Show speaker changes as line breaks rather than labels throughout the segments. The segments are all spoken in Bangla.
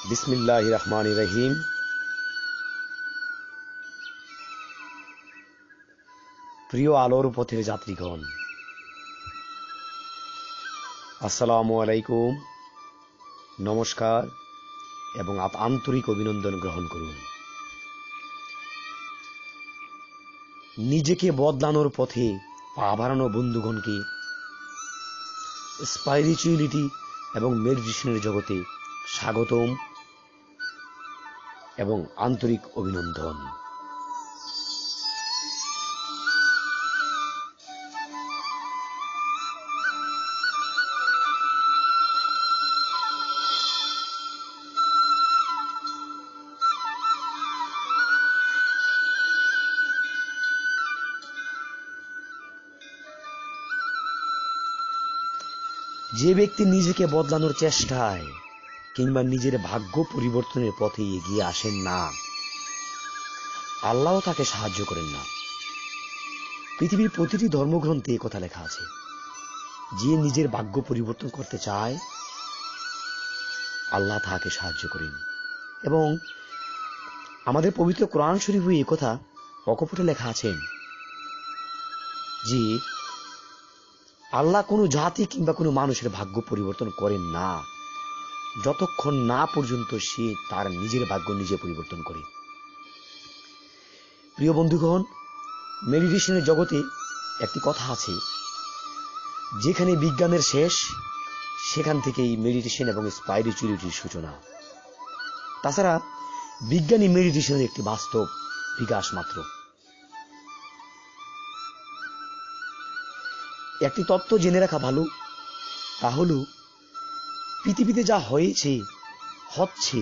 বিসমিল্লাহির রহমানির রহিম। প্রিয় আলোর পথের যাত্রীগণ, আসসালামু আলাইকুম, নমস্কার এবং আন্তরিক অভিনন্দন গ্রহণ করুন। নিজেকে বদলানোর পথে পা বাড়ানো বন্ধুগণকে স্পিরিচুয়ালিটি এবং মেডিটেশনের জগতে স্বাগতম এবং আন্তরিক অভিনন্দন। যে ব্যক্তি নিজেকে বদলানোর চেষ্টায় কিংবা নিজের ভাগ্য পরিবর্তনের পথে এগিয়ে আসেন না, আল্লাহ তাকে সাহায্য করেন না। পৃথিবীর প্রতিটি ধর্মগ্রন্থে এই কথা লেখা আছে, যে নিজের ভাগ্য পরিবর্তন করতে চায় আল্লাহ তাকে সাহায্য করেন। এবং আমাদের পবিত্র কোরআন শরীফে এই কথা অকপটে লেখা আছেন যে আল্লাহ কোনো জাতি কিংবা কোনো মানুষের ভাগ্য পরিবর্তন করেন না যতক্ষণ না পর্যন্ত সে তার নিজের ভাগ্য নিজে পরিবর্তন করে। প্রিয় বন্ধুগণ, মেডিটেশনের জগতে একটি কথা আছে, যেখানে বিজ্ঞানের শেষ সেখান থেকেই মেডিটেশন এবং স্পিরিচুয়ালিটির সূচনা। তাছাড়া বিজ্ঞানী মেডিটেশনের একটি বাস্তব বিকাশ মাত্র। একটি তত্ত্ব জেনে রাখা ভালো, তা হল পৃথিবীতে যা হয়েছে, হচ্ছে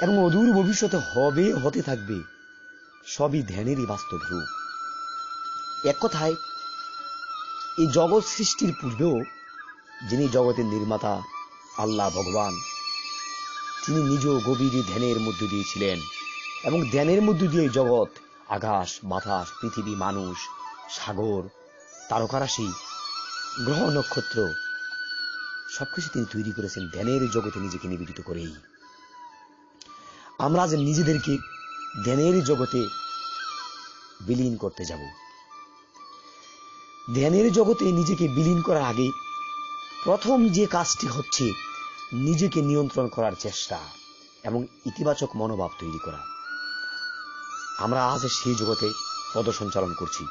এবং অদূর ভবিষ্যতে হবে, হতে থাকবে, সবই ধ্যানেরই বাস্তব রূপ। এক কথায়, এই জগৎ সৃষ্টির পূর্বেও যিনি জগতের নির্মাতা আল্লাহ ভগবান, তিনি নিজ গভীর ধ্যানের মধ্য দিয়েছিলেন এবং ধ্যানের মধ্য দিয়ে জগৎ, আকাশ, বাতাস, পৃথিবী, মানুষ, সাগর, তারকারাশি, গ্রহ, নক্ষত্র সবকিছু তিনি তৈরি করেছেন ধ্যানের জগতে নিজেকে নিবেদিত করেই। আমরা আজ নিজেদেরকে ধ্যানের জগতে বিলীন করতে যাব। ধ্যানের জগতে নিজেকে বিলীন করার আগে প্রথম যে কাজটি হচ্ছে নিজেকে নিয়ন্ত্রণ করার চেষ্টা এবং ইতিবাচক মনোভাব তৈরি করা। আমরা আজ সেই জগতে পদসঞ্চালন করছি।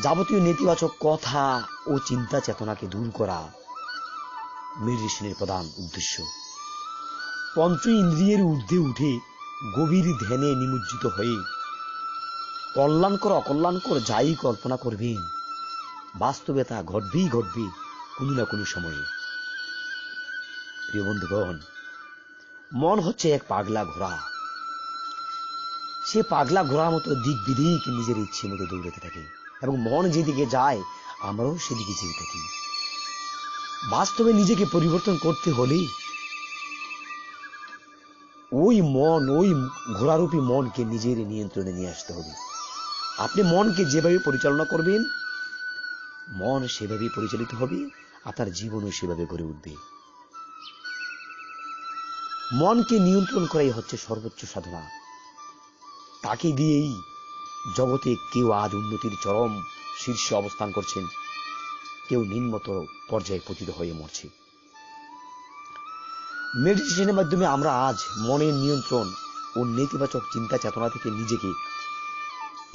যাবতীয় নেতিবাচক কথা ও চিন্তা চেতনাকে দূর করা মেডিটেশনের প্রধান উদ্দেশ্য। পঞ্চ ইন্দ্রিয়ের ঊর্ধ্বে উঠে গভীর ধ্যানে নিমজ্জিত হয়ে কল্যাণকর অকল্যাণকর যাই কল্পনা করবেন, বাস্তবে তা ঘটবেই ঘটবে কোনো না কোনো সময়ে। প্রিয় বন্ধুগণ, মন হচ্ছে এক পাগলা ঘোড়া। সে পাগলা ঘোড়ার মতো দিক বিদিক নিজের ইচ্ছে মতো দৌড়াতে থাকে এবং মন যেদিকে যায় আমরাও সেদিকে যেতে থাকি। বাস্তবে নিজেকে পরিবর্তন করতে হলে ওই মন, ওই ঘোড়ারূপী মনকে নিজের নিয়ন্ত্রণে নিয়ে আসতে হবে। আপনি মনকে যেভাবে পরিচালনা করবেন, মন সেভাবে পরিচালিত হবে, আপনার জীবনও সেভাবে গড়ে উঠবে। মনকে নিয়ন্ত্রণ করাই হচ্ছে সর্বোচ্চ সাধনা। তাকে দিয়েই জগতে কেউ আজ উন্নতির চরম শীর্ষে অবস্থান করছেন, কেউ নিম্নতর পর্যায়ে পতিত হয়ে মরছে। মেডিটেশনের মাধ্যমে আমরা আজ মনের নিয়ন্ত্রণ ও নেতিবাচক চিন্তা চেতনা থেকে নিজেকে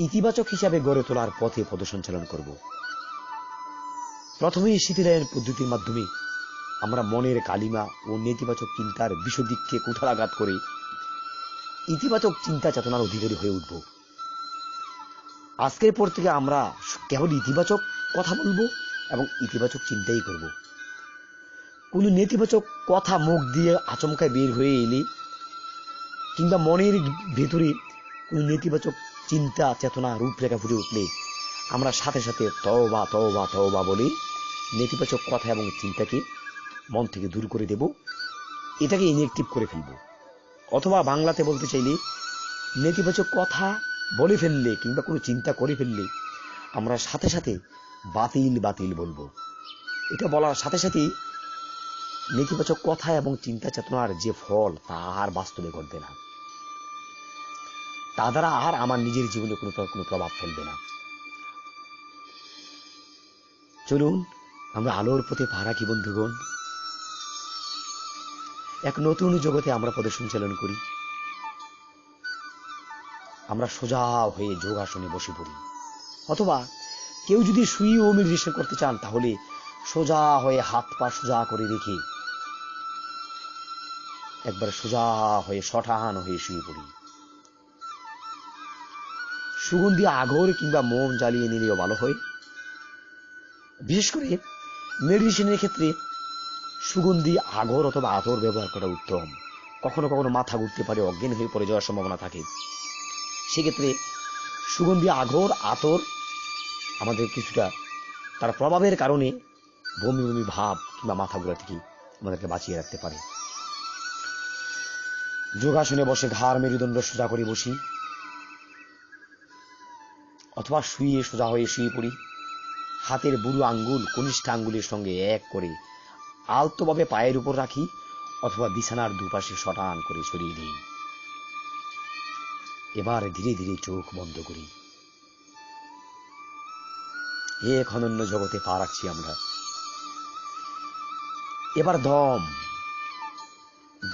ইতিবাচক হিসাবে গড়ে তোলার পথে পদসঞ্চালন করব। প্রথমেই শীতলায়ন পদ্ধতির মাধ্যমে আমরা মনের কালিমা ও নেতিবাচক চিন্তার বিষদিককে কুঠারাঘাত করে ইতিবাচক চিন্তা চেতনার অধিকারী হয়ে উঠব। আজকের পর থেকে আমরা কেবল ইতিবাচক কথা বলবো এবং ইতিবাচক চিন্তাই করব। কোন নেতিবাচক কথা মুখ দিয়ে আচমকায় বের হয়ে এলে কিংবা মনের ভেতরে কোন নেতিবাচক চিন্তা চেতনা রূপরেখা ফুটে উঠলে আমরা সাথে সাথে তওবা তওবা তওবা বলে নেতিবাচক কথা এবং চিন্তাকে মন থেকে দূর করে দেব, এটাকে ইনঅ্যাক্টিভ করে ফেলব। অথবা বাংলাতে বলতে চাইলে, নেতিবাচক কথা বলে ফেললে কিংবা কোনো চিন্তা করে ফেললে আমরা সাথে সাথে বাতিল বাতিল বলবো। এটা বলার সাথে সাথেই নেতিবাচক কথা এবং চিন্তা চেতনার যে ফল তা আর বাস্তবে ঘটবে না, তা দ্বারা আর আমার নিজের জীবনে কোনো প্রভাব ফেলবে না। চলুন আমরা আলোর পথে পা রাখি বন্ধুগণ, এক নতুন জগতে আমরা পদসঞ্চালন করি। আমরা সোজা হয়ে যোগাসনে বসে পড়ি, অথবা কেউ যদি শুয়েও মেডিটেশন করতে চান তাহলে সোজা হয়ে হাত পা সোজা করে রেখে একবার সোজা হয়ে শটান হয়ে শুয়ে পড়ি। সুগন্ধি আগর কিংবা মোম জ্বালিয়ে নিলেও ভালো হয়। বিশেষ করে মেডিটেশনের ক্ষেত্রে সুগন্ধি আগর অথবা আতর ব্যবহার করা উত্তম। কখনো কখনো মাথা ঘুরতে পারে, অজ্ঞান হয়ে পড়ে যাওয়ার সম্ভাবনা থাকে। সেক্ষেত্রে সুগন্ধি আগর আতর আমাদের কিছুটা তার প্রভাবের কারণে বমি বমি ভাব কিংবা মাথা ঘোরা থেকে আমাদেরকে বাঁচিয়ে রাখতে পারে। যোগাসনে বসে ঘাড় মেরুদণ্ড সোজা করে বসি, অথবা শুয়ে সোজা হয়ে শুয়ে পড়ি। হাতের বুড়ো আঙ্গুল কনিষ্ঠ আঙ্গুলের সঙ্গে এক করে আলতোভাবে পায়ের উপর রাখি, অথবা বিছানার দুপাশে শটান করে ছড়িয়ে দিই। এবার ধীরে ধীরে চোখ বন্ধ করি। এক অনন্য জগতে পা রাখছি আমরা। এবার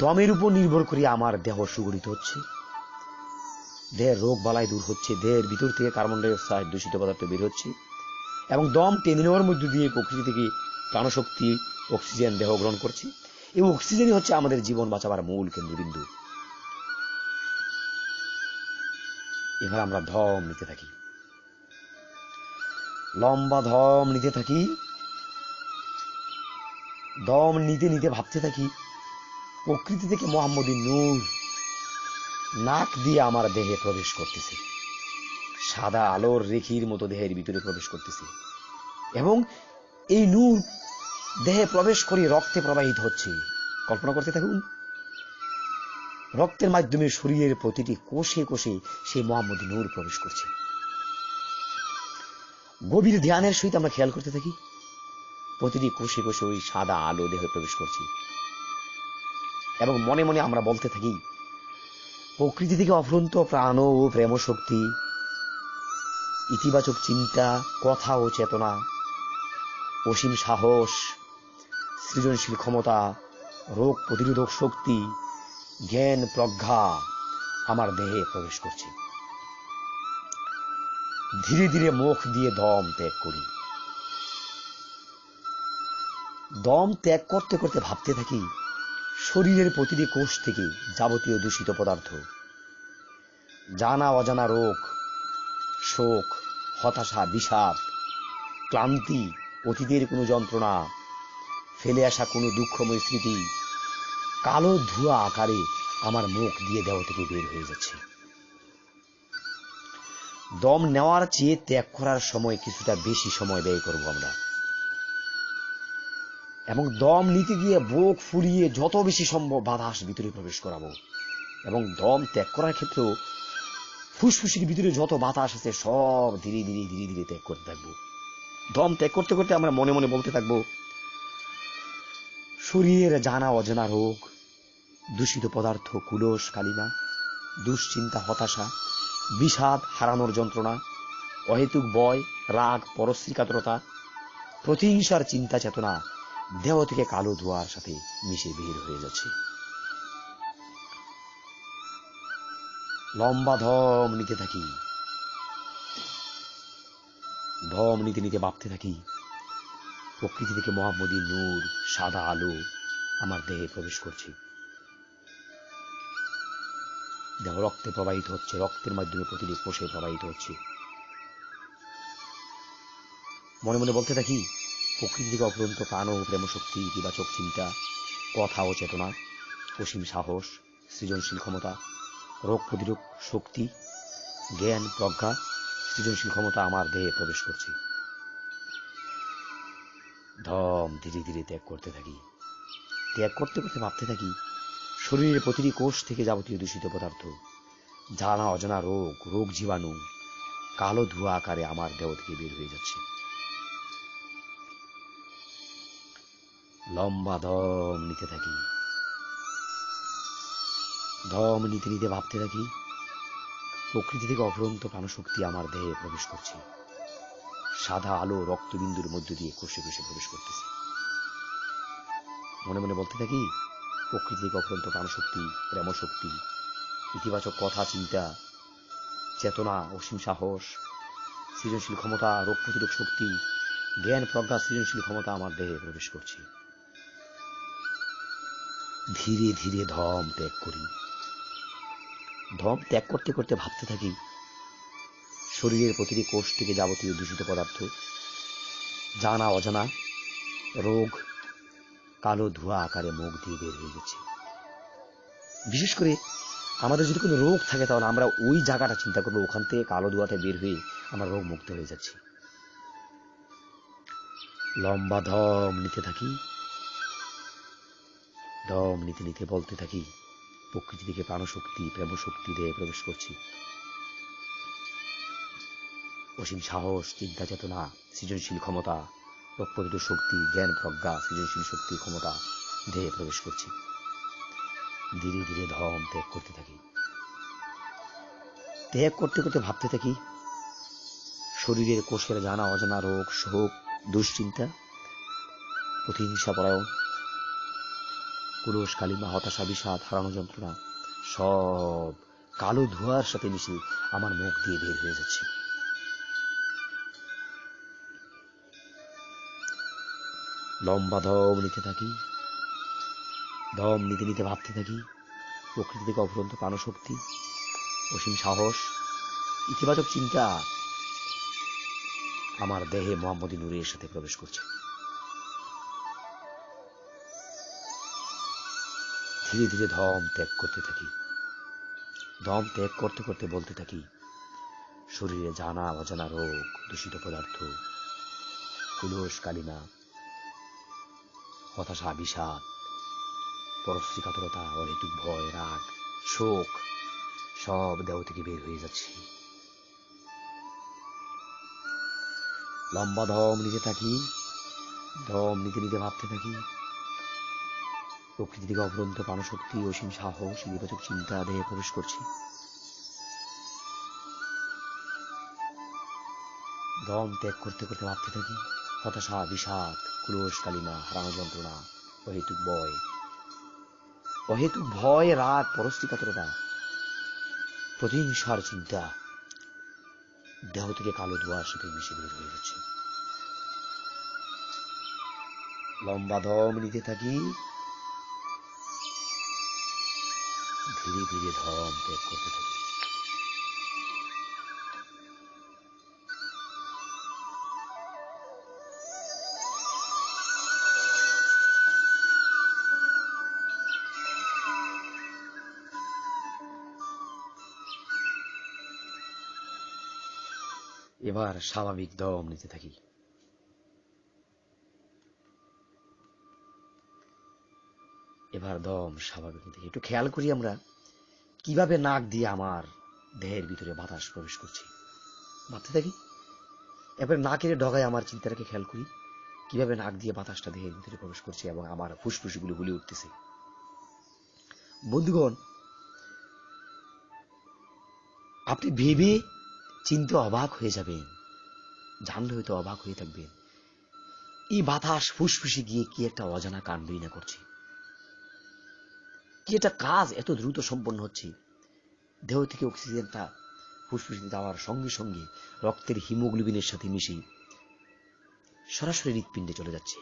দমের উপর নির্ভর করে আমার দেহ সুগঠিত হচ্ছে, দেহের রোগ বালাই দূর হচ্ছে, দেহের ভিতর থেকে কার্বন ডাই অক্সাইড দূষিত পদার্থ বের হচ্ছে, এবং দম টেনে নেওয়ার মধ্য দিয়ে প্রকৃতি থেকে প্রাণশক্তি অক্সিজেন দেহ গ্রহণ করছে। এই অক্সিজেনই হচ্ছে আমাদের জীবন বাঁচাবার মূল কেন্দ্রবিন্দু। এবার আমরা দম নিতে থাকি, লম্বা দম নিতে থাকি। দম নিতে নিতে ভাবতে থাকি প্রকৃতি থেকে মোহাম্মদী নূর নাক দিয়ে আমার দেহে প্রবেশ করতেছে, সাদা আলোর রেখির মতো দেহের ভিতরে প্রবেশ করতেছে, এবং এই নূর দেহে প্রবেশ করে রক্তে প্রবাহিত হচ্ছে। কল্পনা করতে থাকুন, রক্তের মাধ্যমে শরীরের প্রতিটি কোষে কোষে সেই মোহাম্মদী নূর প্রবেশ করছে। গভীর ধ্যানের সহিত আমরা খেয়াল করতে থাকি প্রতিটি কোষে কোষে ওই সাদা আলো দেহে প্রবেশ করছে, এবং মনে মনে আমরা বলতে থাকি প্রকৃতি থেকে অফুরন্ত প্রাণ ও প্রেম শক্তি, ইতিবাচক চিন্তা, কথা ও চেতনা, অসীম সাহস, সৃজনশীল ক্ষমতা, রোগ প্রতিরোধক শক্তি, জ্ঞান প্রজ্ঞা আমার দেহে প্রবেশ করছে। ধীরে ধীরে মুখ দিয়ে দম ত্যাগ করি। দম ত্যাগ করতে করতে ভাবতে থাকি শরীরের প্রতিটি কোষ থেকে যাবতীয় দূষিত পদার্থ, জানা অজানা রোগ, শোক, হতাশা, বিষাদ, ক্লান্তি, অতীতের কোনো যন্ত্রণা, ফেলে আসা কোনো দুঃখময় স্মৃতি কালো ধোঁয়া আকারে আমার মুখ দিয়ে দেহ থেকে বের হয়ে যাচ্ছে। দম নেওয়ার চেয়ে ত্যাগ করার সময় কিছুটা বেশি সময় ব্যয় করব আমরা, এবং দম নিতে গিয়ে বুক ফুলিয়ে যত বেশি সম্ভব বাতাস ভিতরে প্রবেশ করাবো, এবং দম ত্যাগ করার ক্ষেত্রেও ফুসফুসের ভিতরে যত বাতাস আছে সব ধীরে ধীরে ধীরে ধীরে ত্যাগ করতে থাকবো। দম ত্যাগ করতে করতে আমরা মনে মনে বলতে থাকবো শরীরের জানা অজানা রোগ, দূষিত পদার্থ, কুলস কালিমা, দুশ্চিন্তা, হতাশা, বিষাদ, হারানোর যন্ত্রণা, অহেতুক ভয়, রাগ, পরশ্রীকাতরতা, প্রতিহিংসার চিন্তা চেতনা দেহ থেকে কালো ধোঁয়ার সাথে মিশে বের হয়ে যাচ্ছে। লম্বা দম নিতে থাকি। দম নিতে নিতে ভাবতে থাকি প্রকৃতি থেকে মোহাম্মদী নূর, সাদা আলো আমার দেহে প্রবেশ করছে। দেহ রক্তে প্রবাহিত হচ্ছে, রক্তের মাধ্যমে প্রতিটি কোষে প্রবাহিত হচ্ছে। মনে মনে বলতে থাকি প্রকৃতি থেকে অফুরন্ত প্রাণ ও প্রেম শক্তি, ইতিবাচক চিন্তা, কথা ও চেতনা, অসীম সাহস, সৃজনশীল ক্ষমতা, রোগ প্রতিরোধ শক্তি, জ্ঞান প্রজ্ঞা, সৃজনশীল ক্ষমতা আমার দেহে প্রবেশ করছে। দম ধীরে ধীরে ত্যাগ করতে থাকি। ত্যাগ করতে করতে ভাবতে থাকি শরীরের প্রতিটি কোষ থেকে যাবতীয় দূষিত পদার্থ, জানা অজানা রোগ, রোগ জীবাণু কালো ধোঁয়া আকারে আমার দেহ থেকে বের হয়ে যাচ্ছে। লম্বা দম নিতে থাকি। দম নিতে নিতে ভাবতে থাকি, প্রকৃতি থেকে অফুরন্ত প্রাণশক্তি আমার দেহে প্রবেশ করছে। সাদা আলো রক্তবিন্দুর মধ্য দিয়ে কোষে কোষে প্রবেশ করতেছে। মনে মনে বলতে থাকি, প্রকৃতি থেকে অফুরন্ত প্রাণশক্তি, প্রেমশক্তি, ইতিবাচক কথা, চিন্তা, চেতনা, অসীম সাহস, সৃজনশীল ক্ষমতা, রোগ প্রতিরোধ শক্তি, জ্ঞান, প্রজ্ঞা, সৃজনশীল ক্ষমতা আমার দেহে প্রবেশ করছে। ধীরে ধীরে ধম ত্যাগ করি। ধম ত্যাগ করতে করতে ভাবতে থাকি, শরীরের প্রতিটি কোষ থেকে যাবতীয় দূষিত পদার্থ, জানা অজানা রোগ কালো ধোঁয়া আকারে মুখ দিয়ে বের হয়ে গেছে। বিশেষ করে আমাদের যদি কোনো রোগ থাকে, তাহলে আমরা ওই জায়গাটা চিন্তা করবো, ওখান থেকে কালো ধোঁয়াতে বের হয়ে আমরা রোগ মুক্ত হয়ে যাচ্ছি। লম্বা দম নিতে থাকি। দম নিতে নিতে বলতে থাকি, প্রকৃতি থেকে প্রাণশক্তি, প্রেমশক্তি দেহে প্রবেশ করছি। অসীম সাহস, চিন্তা, চেতনা, সৃজনশীল ক্ষমতা, রোগ প্রতিরোধ শক্তি, জ্ঞান, প্রজ্ঞা, সৃজনশীল শক্তি, ক্ষমতা দেহে প্রবেশ করছি। ধীরে ধীরে ধম ত্যাগ করতে থাকি। ত্যাগ করতে করতে ভাবতে থাকি, শরীরের কোষের জানা অজানা রোগ, শোক, দুশ্চিন্তা, প্রতিহিংসা পরায়ণ, কুরোষ, কালিমা, হতাশা, বিষাদ, হারানো যন্ত্রণা সব কালো ধোঁয়ার সাথে মিশে আমার মুখ দিয়ে বের হয়ে যাচ্ছে। লম্বা দম নিতে থাকি। দম নিতে নিতে ভাবতে থাকি, প্রকৃতি থেকে অফুরন্ত প্রাণশক্তি, অসীম সাহস, ইতিবাচক চিন্তা আমার দেহে মোহাম্মদী নূরের সাথে প্রবেশ করছে। ধীরে ধীরে দম ত্যাগ করতে থাকি। দম ত্যাগ করতে করতে বলতে থাকি, শরীরে জানা অজানা রোগ, দূষিত পদার্থ, কুলস, কালিমা, হতাশা, বিষাদ, পরশ্রী কাতরতা, অহেতুক ভয়, রাগ, শোক সব দেহ থেকে বের হয়ে যাচ্ছে। লম্বা দম নিতে থাকি। দম নিতে নিতে ভাবতে থাকি, প্রকৃতি থেকে অফুরন্ত প্রাণশক্তি, অসীম সাহস, ইতিবাচক চিন্তা দেহে প্রবেশ করছে। দম ত্যাগ করতে করতে ভাবতে থাকি, হতাশা, বিষাদ, ক্রোশ, কালিমা, হারানো যন্ত্রণা, অহেতুক ভয়, রাগ, পরশ্রী কাতরতা, প্রতিহিংসার চিন্তা দেহ থেকে কালো ধোঁয়ার সাথে মিশে বের হয়ে যাচ্ছে। লম্বা দম নিতে থাকি। ধীরে ধীরে দম ত্যাগ করতে থাকি। এবার স্বাভাবিক দম নিতে থাকি। এবার দম স্বাভাবিক নিতে থাকি। একটু খেয়াল করি আমরা কিভাবে নাক দিয়ে আমার দেহের ভিতরে বাতাস প্রবেশ করছে। ভাবতে থাকি, এবার নাকের ডগায় আমার চিন্তাটাকে খেয়াল করি, কিভাবে নাক দিয়ে বাতাসটা দেহের ভিতরে প্রবেশ করছে এবং আমার ফুসফুসগুলো গুলি উঠতেছে। বন্ধুগণ, আপনি ভেবে চিন্তে অবাক হয়ে যাবেন, জানলে হয়তো অবাক হয়ে থাকবেন, এই বাতাস ফুসফুসে গিয়ে কি একটা অজানা কাণ্ডই না করছে, কি একটা কাজ এত দ্রুত সম্পন্ন হচ্ছে। দেহ থেকে অক্সিজেনটা ফুসফুসে যাওয়ার সঙ্গে সঙ্গে রক্তের হিমোগ্লোবিনের সাথে মিশে সরাসরি হৃৎপিণ্ডে চলে যাচ্ছে।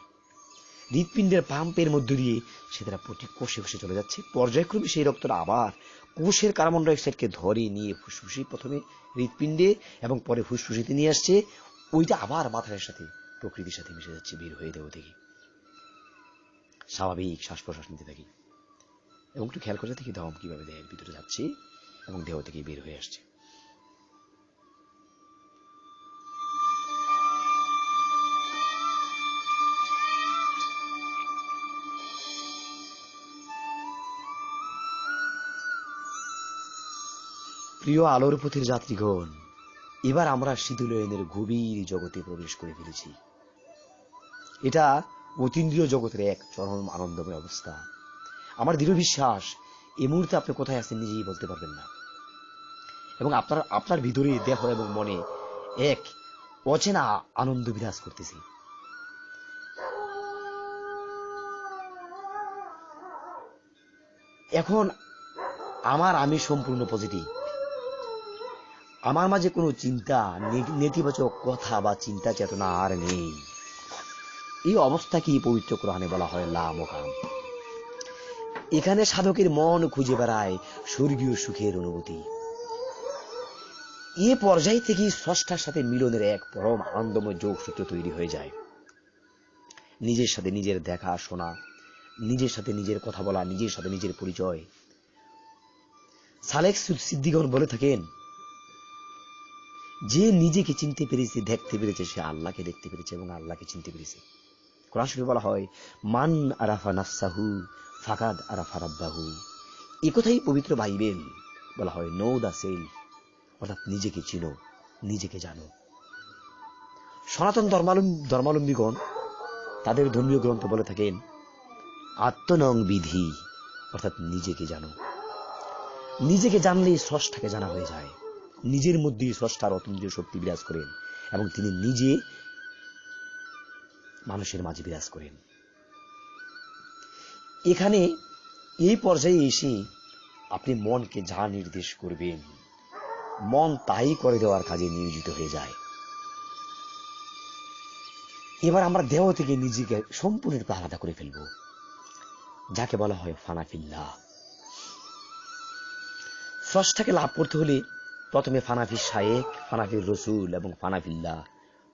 হৃৎপিণ্ডের পাম্পের মধ্য দিয়ে সেটা প্রতি কোষে কোষে চলে যাচ্ছে। পর্যায়ক্রমে সেই রক্তটা আবার কোষের কার্বন ডাইঅক্সাইডকে ধরে নিয়ে ফুসফুসে, প্রথমে হৃৎপিণ্ডে এবং পরে ফুসফুসিতে নিয়ে আসছে। ওইটা আবার বাতাসের সাথে, প্রকৃতির সাথে মিশে যাচ্ছে, বের হয়ে দেহ থেকে। স্বাভাবিক শ্বাস প্রশ্বাস নিতে থাকি এবং একটু খেয়াল করতে থাকি দম কিভাবে দেহের ভিতরে যাচ্ছে এবং দেহ থেকে বের হয়ে আসছে। প্রিয় আলোর পথের যাত্রীগণ, এবার আমরা শীতলয়নের গভীর জগতে প্রবেশ করে ফেলেছি। এটা অতীন্দ্রিয় জগতের এক চরম আনন্দময় অবস্থা। আমার দৃঢ় বিশ্বাস এই মুহূর্তে আপনি কোথায় আছেন নিজেই বলতে পারবেন না, এবং আপনার ভিতরে দেহ এবং মনে এক অচেনা আনন্দ বিরাজ করতেছে। এখন আমি সম্পূর্ণ পজিটিভ। আমার মাঝে কোনো চিন্তা, নেতিবাচক কথা বা চিন্তা চেতনা আর নেই। এই অবস্থাকে পবিত্র কোরআনে বলা হয় লা মোকাম। এখানে সাধকের মন খুঁজে বেড়ায় স্বর্গীয় সুখের অনুভূতি। এ পর্যায় থেকেই স্রষ্টার সাথে মিলনের এক পরম আনন্দময় যোগসূত্র তৈরি হয়ে যায়। নিজের সাথে নিজের দেখা শোনা, নিজের সাথে নিজের কথা বলা, নিজের সাথে নিজের পরিচয়। সালেক সিদ্দিকগণ বলে থাকেন, যে নিজেকে চিনতে পেরেছে, দেখতে পেরেছে, সে আল্লাহকে দেখতে পেরেছে এবং আল্লাহকে চিনতে পেরেছে। কোরআন শরীফে বলা হয় মান আরাফা নাফসাহু ফাকাদ আরাফা রাব্বাহু। এই কথাই পবিত্র বাইবেল বলা হয় নো দা সেলফ, অর্থাৎ নিজেকে চিনো, নিজেকে জানো। সনাতন ধর্মাবলম্বীগণ তাদের ধর্মীয় গ্রন্থ বলে থাকেন আত্মনং বিধি, অর্থাৎ নিজেকে জানো। নিজেকে জানলেই স্রষ্টাকে জানা হয়ে যায়। নিজের মধ্যেই স্রষ্টার অতীন্দ্রিয় শক্তি বিরাজ করেন এবং তিনি নিজে মানুষের মাঝে বিরাজ করেন। এখানে এই পর্যায়ে এসে আপনি মনকে যা নির্দেশ করবেন, মন তাই করে দেওয়ার কাজে নিয়োজিত হয়ে যায়। এবার আমরা দেহ থেকে নিজেকে সম্পূর্ণরূপে আলাদা করে ফেলব, যাকে বলা হয় ফানাফিল্লাহ। স্রষ্টাকে লাভ করতে হলে প্রথমে ফানাফির শায়েখ, ফানাফির রসুল এবং ফানাফিল্লাহ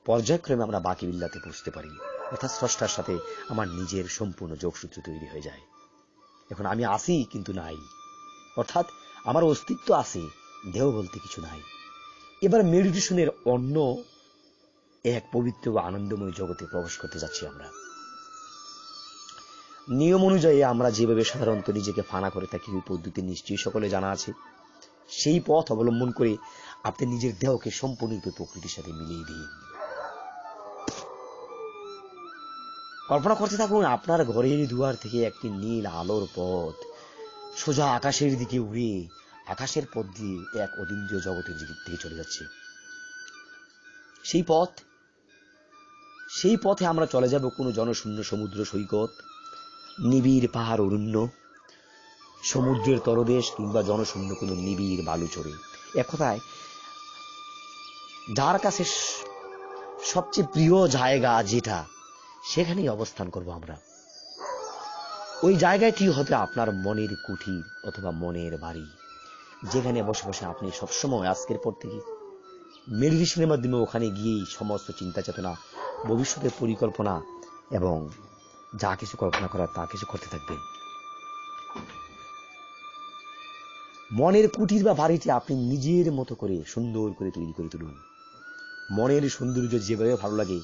পর্যায়ক্রমে আমরা বাকি বিল্লাতে পৌঁছতে পারি, অর্থাৎ স্রষ্টার সাথে আমার নিজের সম্পূর্ণ যোগসূত্র তৈরি হয়ে যায়। এখন আমি আছি কিন্তু নাই, অর্থাৎ আমার অস্তিত্ব আছে, দেহ বলতে কিছু নাই। এবার মেডিটেশনের অন্য এক পবিত্র ও আনন্দময় জগতে প্রবেশ করতে যাচ্ছি আমরা। নিয়ম অনুযায়ী আমরা যেভাবে সাধারণত নিজেকে ফানা করে থাকি, ওই পদ্ধতি নিশ্চয়ই সকলে জানা আছে। সেই পথ অবলম্বন করে আপনি নিজের দেহকে সম্পূর্ণরূপে প্রকৃতির সাথে মিলিয়ে দিন। কল্পনা করতে থাকুন আপনার ঘরের দুয়ার থেকে একটি নীল আলোর পথ সোজা আকাশের দিকে উড়ে আকাশের পথ দিয়ে এক অতীন্দ্রিয় জগতের দিকে চলে যাচ্ছে। সেই পথে আমরা চলে যাব কোনো জনশূন্য সমুদ্র সৈকত, নিবিড় পাহাড় অরণ্য, সমুদ্রের তলদেশ কিংবা জনশূন্য কোনো নিবিড় বালুচরে। এক কথায় যার কাছে সবচেয়ে প্রিয় জায়গা যেটা, সেখানেই অবস্থান করব আমরা। ওই জায়গাটি হবে আপনার মনের কুঠির অথবা মনের বাড়ি, যেখানে বসে বসে আপনি সবসময় আজকের পর থেকে মেডিটেশনের মাধ্যমে ওখানে গিয়েই সমস্ত চিন্তা চেতনা, ভবিষ্যতের পরিকল্পনা এবং যা কিছু কল্পনা করার তা কিছু করতে থাকবেন। মনের কুটির বা বাড়িটি আপনি নিজের মতো করে সুন্দর করে তৈরি করে তুলুন। মনের সৌন্দর্য যেভাবে ভালো লাগে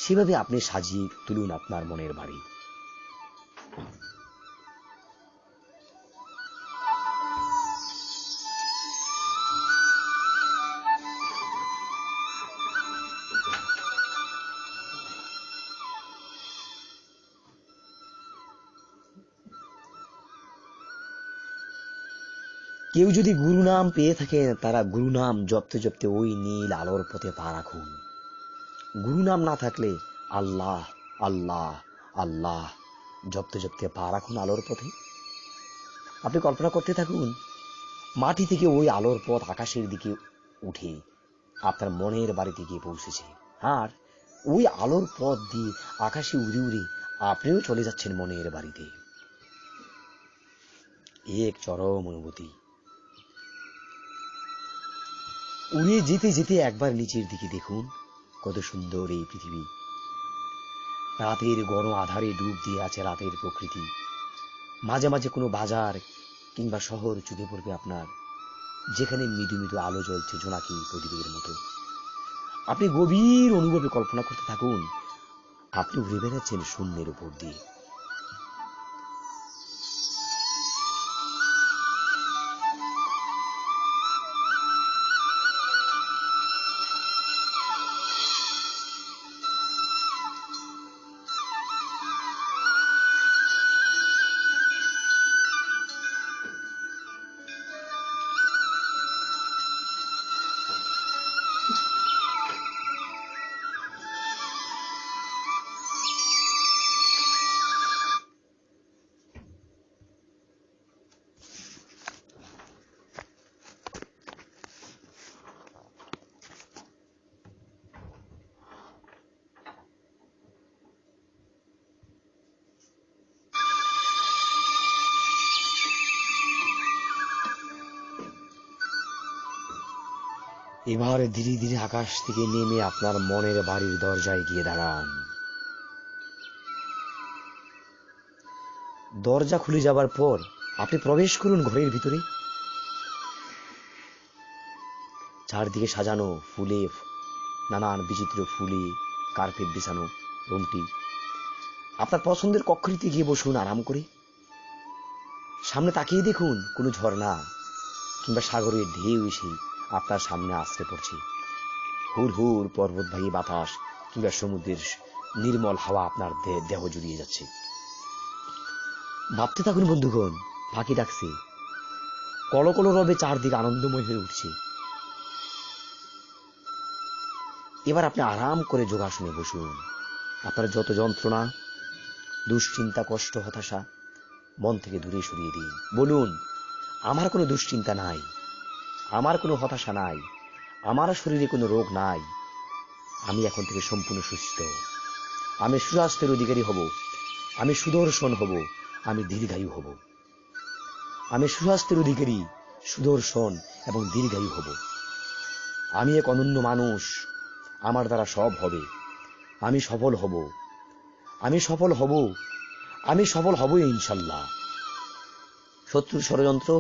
সেভাবে আপনি সাজিয়ে তুলুন আপনার মনের বাড়ি। কেউ যদি গুরু নাম পেয়ে থাকেন, তারা গুরু নাম জপতে জপতে ওই নীল আলোর পথে পা রাখুন। গুরু নাম না থাকলে আল্লাহ আল্লাহ আল্লাহ জপতে জপতে পা রাখুন আলোর পথে। আপনি কল্পনা করতে থাকুন মাটি থেকে ওই আলোর পথ আকাশের দিকে উঠে আপনার মনের বাড়িতে গিয়ে পৌঁছেছে, আর ওই আলোর পথ দিয়ে আকাশে উড়ে উড়ে আপনিও চলে যাচ্ছেন মনের বাড়িতে। এক চরম অনুভূতি। উড়ে যেতে যেতে একবার নিচের দিকে দেখুন, কত সুন্দর এই পৃথিবী। রাতের গণ আধারে ডুব দিয়ে আছে রাতের প্রকৃতি। মাঝে মাঝে কোনো বাজার কিংবা শহর চোখে পড়বে আপনার, যেখানে মৃদু মৃদু আলো জ্বলছে জোনাকি প্রদীপের মতো। আপনি গভীর অনুভবে কল্পনা করতে থাকুন আপনি উড়ে বেড়াচ্ছেন শূন্যের উপর দিয়ে। এবার ধীরে ধীরে আকাশ থেকে নেমে আপনার মনের বাড়ির দরজায় গিয়ে দাঁড়ান। দরজা খুলে যাবার পর আপনি প্রবেশ করুন ঘরের ভিতরে। চারদিকে সাজানো ফুলে, নানান বিচিত্র ফুলে কার্পেট বিছানো রুমটি। আপনার পছন্দের কক্ষটিতে গিয়ে বসুন আরাম করে। সামনে তাকিয়ে দেখুন কোনো ঝর্ণা কিংবা সাগরের ঢেউ এসে আপনার সামনে আছড়ে পড়ছে। হুর হুর পর্বতবাহী বাতাস কিংবা সমুদ্রের নির্মল হাওয়া আপনার দেহ জুড়িয়ে যাচ্ছে। ভাবতে থাকুন বন্ধুগণ, পাখি ডাকছে, কলকল রবে চারদিক আনন্দময় হয়ে উঠছে। এবার আপনি আরাম করে যোগাসনে বসুন। আপনার যত যন্ত্রণা, দুশ্চিন্তা, কষ্ট, হতাশা মন থেকে দূরে সরিয়ে দিন। বলুন, আমার কোনো দুশ্চিন্তা নাই, আমার কোনো হতাশা নাই, আমার শরীরে কোনো রোগ নাই, আমি এখন থেকে সম্পূর্ণ সুস্থ, আমি সুস্বাস্থ্যের অধিকারী হব, আমি সুদর্শন হব, আমি দীর্ঘায়ু হব, আমি সুস্বাস্থ্যের অধিকারী, সুদর্শন এবং দীর্ঘায়ু হব, আমি এক অনন্য মানুষ, আমার দ্বারা সব হবে, আমি সফল হব, আমি সফল হব, আমি সফল হব ইনশাল্লাহ। শত্রুর ষড়যন্ত্র,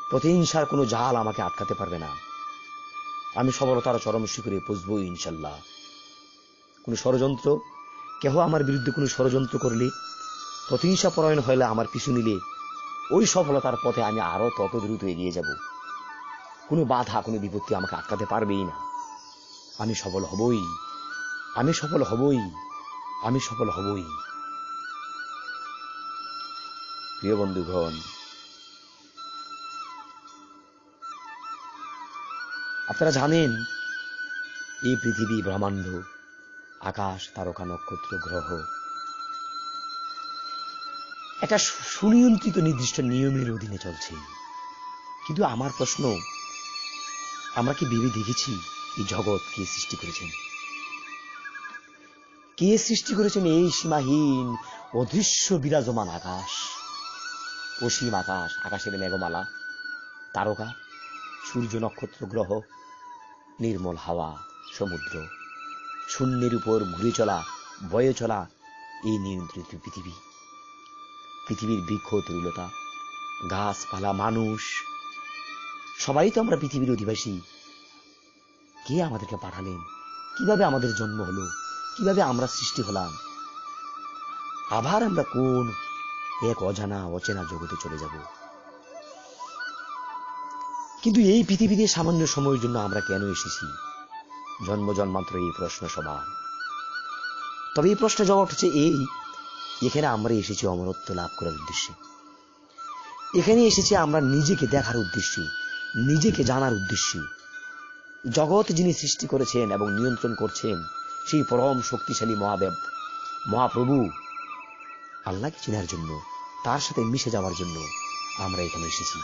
প্রতিহিংসার কোনো জাল আমাকে আটকাতে পারবে না। আমি সফলতার চরম শিখরে পৌঁছবো ইনশাল্লাহ। কোনো ষড়যন্ত্র, কেহ আমার বিরুদ্ধে কোনো ষড়যন্ত্র করলে, প্রতিহিংসা পরায়ণ হলে, আমার পিছু নিলে, ওই সফলতার পথে আমি আরো তত দ্রুত এগিয়ে যাব। কোনো বাধা, কোনো বিপত্তি আমাকে আটকাতে পারবেই না। আমি সফল হবই, আমি সফল হবই, আমি সফল হবই। প্রিয় বন্ধুগণ, আপনারা জানেন এই পৃথিবী, ব্রহ্মাণ্ড, আকাশ, তারকা, নক্ষত্র, গ্রহ একটা সুনিয়ন্ত্রিত নির্দিষ্ট নিয়মের অধীনে চলছে। কিন্তু আমার প্রশ্ন, আমরা কি ভেবে দেখেছি এই জগৎ কে সৃষ্টি করেছেন? কে সৃষ্টি করেছেন এই সীমাহীন অদৃশ্য বিরাজমান আকাশ, অসীম আকাশ, আকাশের মেঘমালা, তারকা, সূর্য, নক্ষত্র, গ্রহ, নির্মল হাওয়া, সমুদ্র, শূন্যের উপর ঘুরে চলা, বয়ে চলা এই নিয়ন্ত্রিত পৃথিবী, পৃথিবীর বৃক্ষ, তরুলতা, গাছপালা, মানুষ, সবাই তো আমরা পৃথিবীর অধিবাসী। কে আমাদেরকে পাঠালেন? কিভাবে আমাদের জন্ম হলো? কিভাবে আমরা সৃষ্টি হলাম? আবার আমরা কোন এক অজানা অচেনা জগতে চলে যাব? কিন্তু এই পৃথিবীতে সামান্য সময়ের জন্য আমরা কেন এসেছি? জন্ম জন্মান্তর এই প্রশ্ন সবার। তবে এই প্রশ্নের জবাব হচ্ছে এই, এখানে আমরা এসেছি অমরত্ব লাভ করার উদ্দেশ্যে। এখানে এসেছি আমরা নিজেকে দেখার উদ্দেশ্যে, নিজেকে জানার উদ্দেশ্যে। জগৎ যিনি সৃষ্টি করেছেন এবং নিয়ন্ত্রণ করছেন, সেই পরম শক্তিশালী মহাদেব, মহাপ্রভু আল্লাহকে চেনার জন্য, তার সাথে মিশে যাওয়ার জন্য আমরা এখানে এসেছি।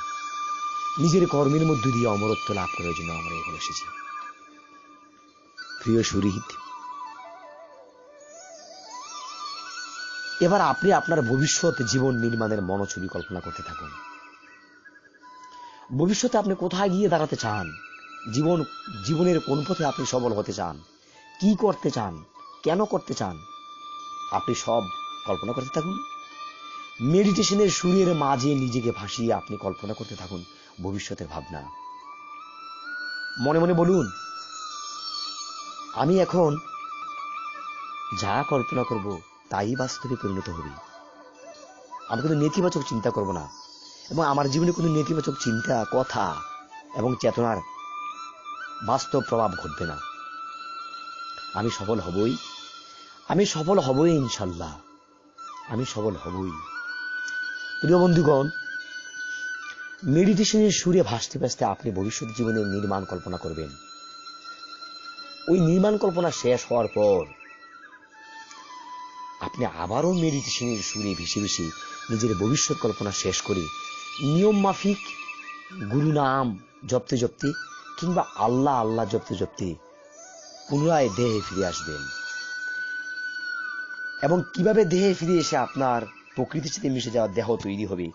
নিজের কর্মের মধ্য দিয়ে অমরত্ব লাভ করার জন্য আমরা এখানে এসেছি। প্রিয় সুহৃদ, এবার আপনি আপনার ভবিষ্যৎ জীবন নির্মাণের মনোছবি কল্পনা করতে থাকুন। ভবিষ্যতে আপনি কোথায় গিয়ে দাঁড়াতে চান? জীবনের কোন পথে আপনি সফল হতে চান? কি করতে চান? কেন করতে চান? আপনি সব কল্পনা করতে থাকুন। মেডিটেশনের সুরের মাঝে নিজেকে ভাসিয়ে আপনি কল্পনা করতে থাকুন ভবিষ্যতের ভাবনা। মনে মনে বলুন, আমি এখন যা কল্পনা করব তাই বাস্তবে পরিণত হবে। আমি কোনো নেতিবাচক চিন্তা করব না, এবং আমার জীবনে কোনো নেতিবাচক চিন্তা, কথা এবং চেতনার বাস্তব প্রভাব ঘটবে না। আমি সফল হবই, আমি সফল হবই ইনশাল্লাহ, আমি সফল হবই। প্রিয় বন্ধুগণ, মেডিটেশনের সুরে ভাসতে ভাসতে আপনি ভবিষ্যৎ জীবনের নির্মাণ কল্পনা করবেন। ওই নির্মাণ কল্পনা শেষ হওয়ার পর আপনি আবারও মেডিটেশনের সুরে ভেসে ভেসে নিজের ভবিষ্যৎ কল্পনা শেষ করে নিয়ম মাফিক গুরু নাম জপতে জপতে কিংবা আল্লাহ আল্লাহ জপতে জপতে পুনরায় দেহে ফিরে আসবেন। এবং কিভাবে দেহে ফিরে এসে আপনার প্রকৃতির সাথে মিশে যাওয়া দেহ তৈরি হবে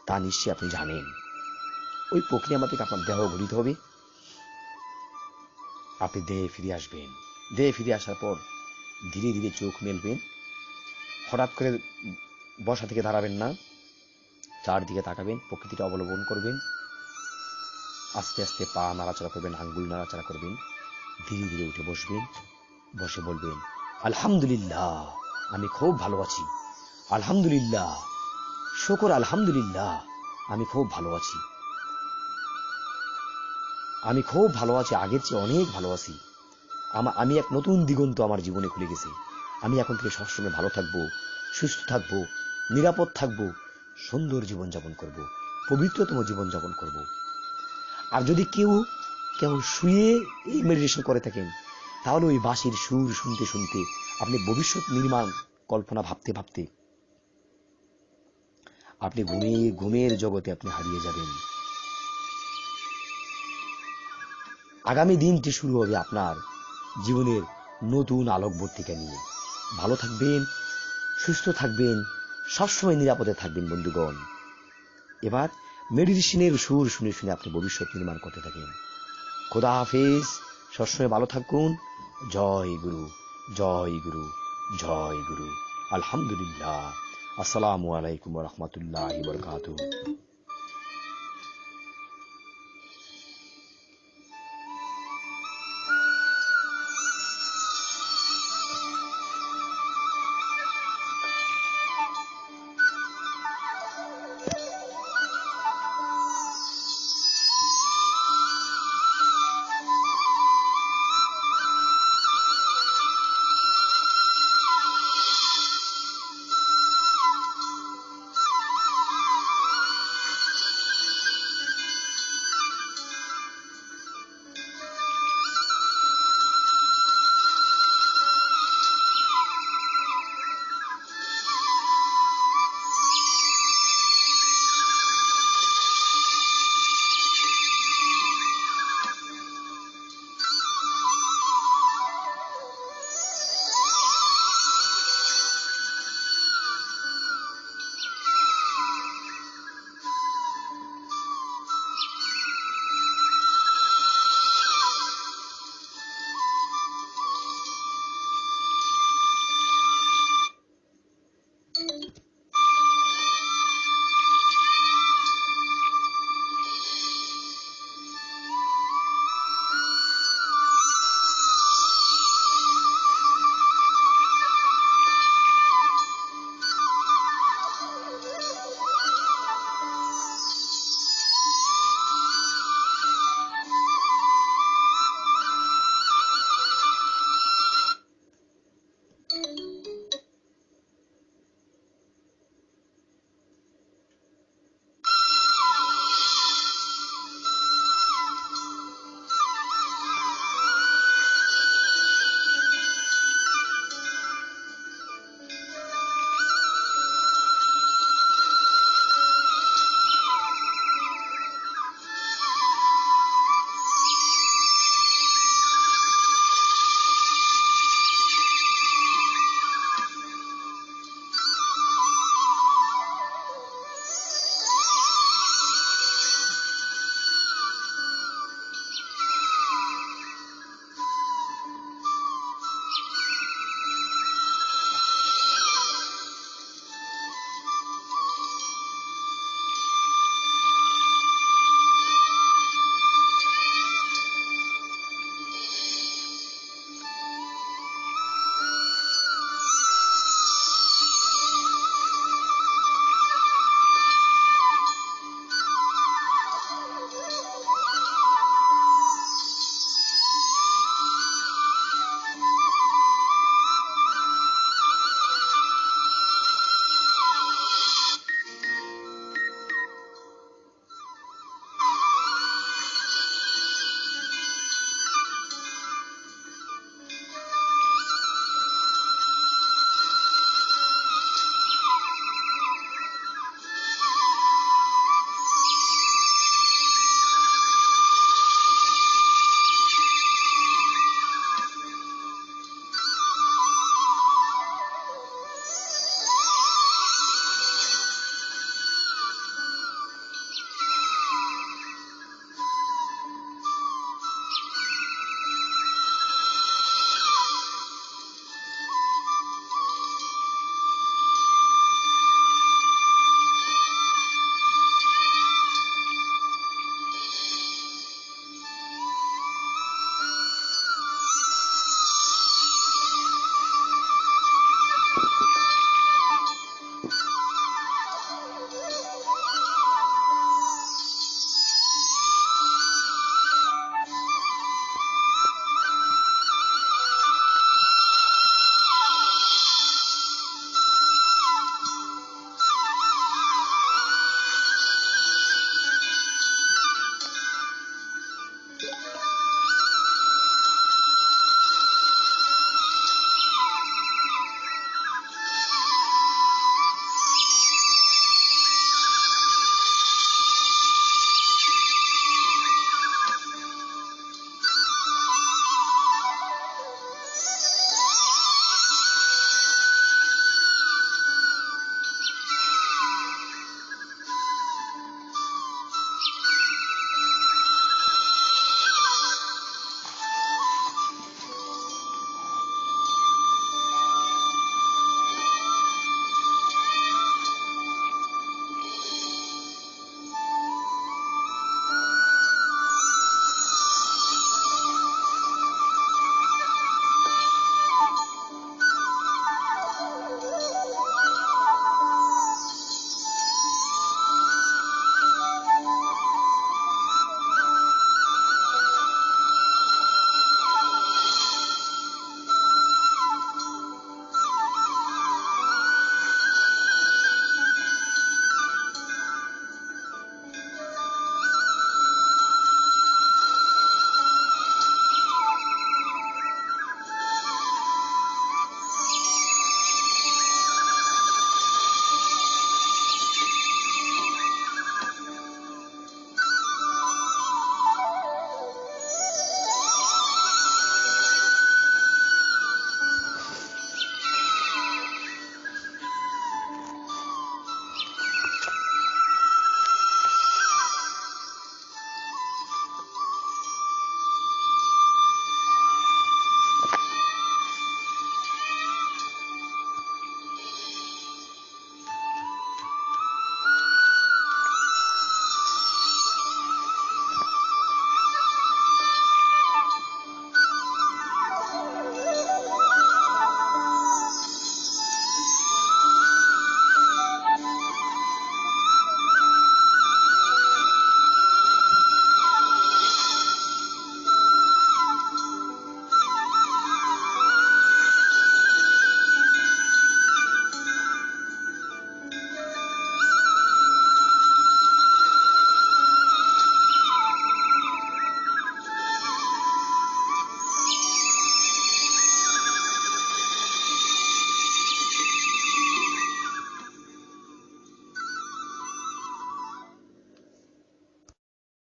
তা নিশ্চয়ই আপনি জানেন। ওই প্রক্রিয়া মাফিক আপনার দেহ গঠিত হবে, আপনি দেহে ফিরে আসবেন। দেহে ফিরে আসার পর ধীরে ধীরে চোখ মেলবেন, হঠাৎ করে বসা থেকে দাঁড়াবেন না, চারদিকে তাকাবেন, প্রকৃতিটা অবলম্বন করবেন, আস্তে আস্তে পা নাড়াচাড়া করবেন, আঙ্গুল নাড়াচাড়া করবেন, ধীরে ধীরে উঠে বসবেন, বসে বলবেন আলহামদুলিল্লাহ, আমি খুব ভালো আছি, আলহামদুলিল্লাহ, শুকর আলহামদুলিল্লাহ, আমি খুব ভালো আছি, আমি খুব ভালো আছি, আগের চেয়ে অনেক ভালো আছি, আমি এক নতুন দিগন্ত আমার জীবনে খুলে গেছে, আমি এখন থেকে সবসময় ভালো থাকবো, সুস্থ থাকবো, নিরাপদ থাকবো, সুন্দর জীবনযাপন করব, পবিত্রতম জীবনযাপন করব। আর যদি কেউ শুয়ে এই মেডিটেশন করে থাকেন, তাহলে ওই বাঁশির সুর শুনতে শুনতে আপনি ভবিষ্যৎ নির্মাণ কল্পনা ভাবতে ভাবতে আপনি ঘুমের জগতে আপনি হারিয়ে যাবেন। আগামী দিনটি শুরু হবে আপনার জীবনের নতুন আলোকবর্তিকা নিয়ে। ভালো থাকবেন, সুস্থ থাকবেন, সবসময় নিরাপদে থাকবেন বন্ধুগণ। এবার মেডিটেশনের সুর শুনে শুনে আপনি ভবিষ্যৎ নির্মাণ করতে থাকেন। খোদা হাফেজ, সবসময় ভালো থাকুন। জয় গুরু, জয় গুরু, জয় গুরু। আলহামদুলিল্লাহ। আসসালামু আলাইকুম ওয়া রাহমাতুল্লাহি ওয়া বারাকাতুহু।